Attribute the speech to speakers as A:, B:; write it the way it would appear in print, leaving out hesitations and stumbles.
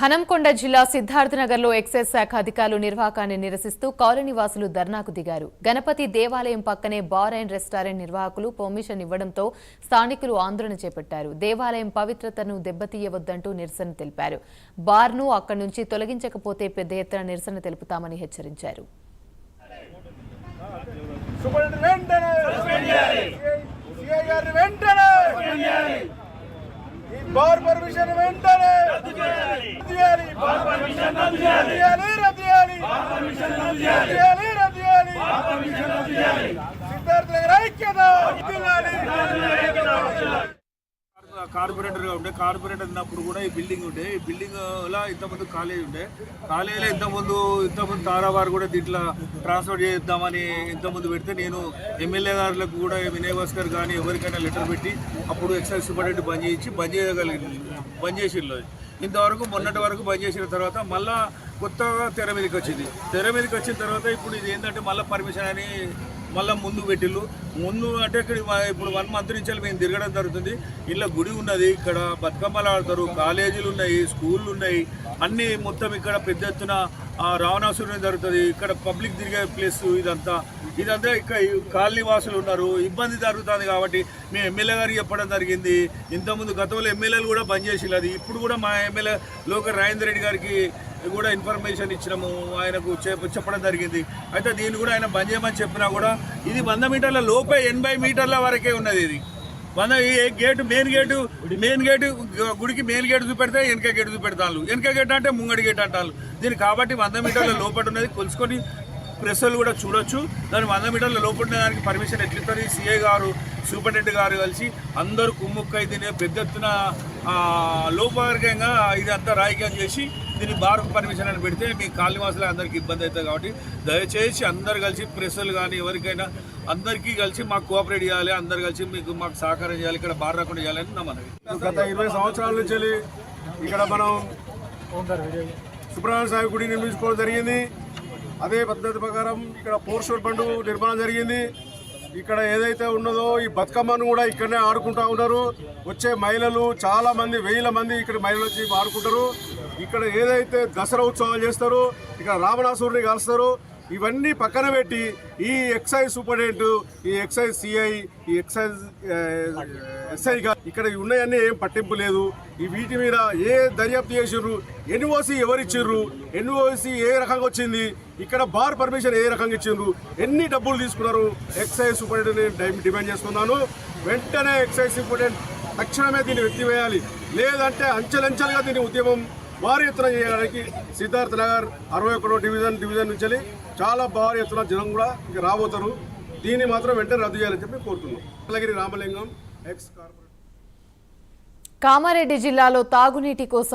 A: హనంకొండ జిల్లా సిద్ధార్థనగర్లో ఎక్సైజ్ శాఖ అధికారులు నిర్వాహకాన్ని నిరసిస్తూ కాలనీ వాసులు ధర్నాకు దిగారు. గణపతి దేవాలయం పక్కనే బార్ అండ్ రెస్టారెంట్ నిర్వాహకులు పర్మిషన్ ఇవ్వడంతో స్థానికులు ఆందోళన చేపట్టారు. దేవాలయం పవిత్రతను దెబ్బతీయవద్దంటూ నిరసన తెలిపారు. బార్ను అక్కడి నుంచి తొలగించకపోతే పెద్ద ఎత్తున నిరసన తెలుపుతామని హెచ్చరించారు.
B: बार परमिशन वेंटने रद्द చేయాలి బార్ పర్మిషన్ రద్దు చేయాలి రద్దు చేయాలి బార్ పర్మిషన్ రద్దు చేయాలి రద్దు చేయాలి బార్ పర్మిషన్ రద్దు చేయాలి సిద్ధార్థ నగర్ ఐక్యత వర్ధిల్లాలి కార్పొరేటర్ గా ఉండే కార్పొరేటర్ ఉన్నప్పుడు కూడా ఈ బిల్డింగ్ ఉండే ఈ బిల్డింగ్ లా ఇంతకుముందు కాలేజ్ ఉండే కాలేజీలో ఇంతకుముందు తారావారు కూడా దీంట్లో ట్రాన్స్ఫర్ చేద్దామని ఇంతకుముందు పెడితే నేను ఎమ్మెల్యే గారులకు కూడా వినయ్ భాస్కర్ కానీ ఎవరికైనా లెటర్ పెట్టి అప్పుడు ఎక్సైజ్ సూపరింటెండెంట్ బంద్ చేసిర్రు. ఇంతవరకు మొన్నటి వరకు బంద్ చేసిన తర్వాత మళ్ళీ కొత్తగా తెర మీదకి వచ్చిన తర్వాత ఇప్పుడు ఇది ఏంటంటే మళ్ళీ పర్మిషన్ అని మళ్ళీ ముందు పెట్టిళ్ళు. ముందు అంటే ఇక్కడ ఇప్పుడు 1 మంత్ నుంచి మేము తిరగడం జరుగుతుంది. ఇలా గుడి ఉన్నది, ఇక్కడ బతుకమ్మలు ఆడతారు, కాలేజీలు ఉన్నాయి, స్కూళ్ళు ఉన్నాయి, అన్నీ మొత్తం ఇక్కడ పెద్ద ఎత్తున రావణాసురుని జరుగుతుంది. ఇక్కడ పబ్లిక్ తిరిగే ప్లేస్ ఇదంతా ఇక్కడ కాలనీ వాసులు ఉన్నారు, ఇబ్బంది జరుగుతుంది. కాబట్టి మేము ఎమ్మెల్యే గారికి చెప్పడం జరిగింది. ఇంతకుముందు గతంలో ఎమ్మెల్యేలు కూడా బంద్ చేసిల్లు. అది ఇప్పుడు కూడా మా ఎమ్మెల్యే లోకల్ రాజేందర్ రెడ్డి గారికి కూడా ఇన్ఫర్మేషన్ ఇచ్చినాము, ఆయనకు చెప్పడం జరిగింది. అయితే దీన్ని కూడా ఆయన బంద్ చేయమని చెప్పినా కూడా ఇది 100 మీటర్ల లోపే 80 మీటర్ల వరకే ఉన్నది. ఇది గేటు మెయిన్ గేటు గుడికి మెయిన్ గేట్ చూపెడితే వెనక గేటు చూపెడతాను. వెనక గేట్ అంటే ముంగడి గేట్ అంటారు దీన్ని. కాబట్టి 100 మీటర్ల లోపల ఉన్నది కొలుసుకొని ప్రెస్సులు కూడా చూడొచ్చు. దాన్ని 100 మీటర్ల లోపల దానికి పర్మిషన్ ఎట్లిస్తుంది. సిఐ గారు సూపరింటెండెంట్ గారు కలిసి అందరూ కుమ్ముక్కై దీన్ని పెద్ద ఎత్తున లోపవర్గంగా ఇదంతా రాజకీయం చేసి దీన్ని బార్ పర్మిషన్ అని పెడితే మీ కాలనీవాసులు అందరికీ ఇబ్బంది అవుతుంది. కాబట్టి దయచేసి అందరు కలిసి ప్రెస్సులు కానీ ఎవరికైనా అందరికీ కలిసి మాకు కోఆపరేట్ చేయాలి, అందరు కలిసి మాకు సహకారం చేయాలి, ఇక్కడ బార్ రాకుండా చేయాలని నా మనవి. గత 20 సంవత్సరాల నుంచి ఇక్కడ మనం సుబ్రహ్మణ్య స్వామి గుడి నిర్మించుకోవడం జరిగింది. అదే పద్ధతి ప్రకారం ఇక్కడ పోర్షూర్ బండు నిర్మాణం జరిగింది. ఇక్కడ ఏదైతే ఉన్నదో ఈ బతుకమ్మను కూడా ఇక్కడనే ఆడుకుంటూ ఉన్నారు. వచ్చే మహిళలు చాలా మంది, 1000 మంది ఇక్కడ మహిళలు వచ్చి ఆడుకుంటారు. ఇక్కడ ఏదైతే దసరా ఉత్సవాలు చేస్తారో, ఇక్కడ రావణాసురుని కాలుస్తారు. ఇవన్నీ పక్కన పెట్టి ఈ ఎక్సైజ్ సూపరింటెండెంట్, ఈ ఎక్సైజ్ సిఐ, ఈ ఎక్సైజ్ ఎస్ఐ ఇక్కడ ఉన్నాయన్నీ ఏం పట్టింపు లేదు. ఈ వీటి మీద ఏ దర్యాప్తు చేసిర్రు, ఎన్ఓసి ఎవరిచ్చిర్రు, ఎన్ఓసి ఏ రకంగా వచ్చింది, ఇక్కడ బార్ పర్మిషన్ ఏ రకంగా ఇచ్చిండ్రు, ఎన్ని డబ్బులు తీసుకున్నారు. ఎక్సైజ్ సూపరింటెండెంట్ డిమాండ్ చేస్తున్నాను. వెంటనే ఎక్సైజ్ సూపరింటెండెంట్ తక్షణమే దీన్ని ఎత్తివేయాలి. లేదంటే అంచెలంచెలుగా దీని ఉద్యమం భారీ ఎత్తున చేయడానికి సిద్ధార్థ నగర్ 61వ డివిజన్ నుంచి చాలా భారీ ఎత్తున జనం కూడా ఇక రాబోతారు. దీన్ని మాత్రం వెంటనే రద్దు చేయాలని చెప్పి కోరుతున్నాం. అలాగే రామలింగం ఎక్స్ కార్పొరేటర్.
A: కామారెడ్డి జిల్లాలో తాగునీటి కోసం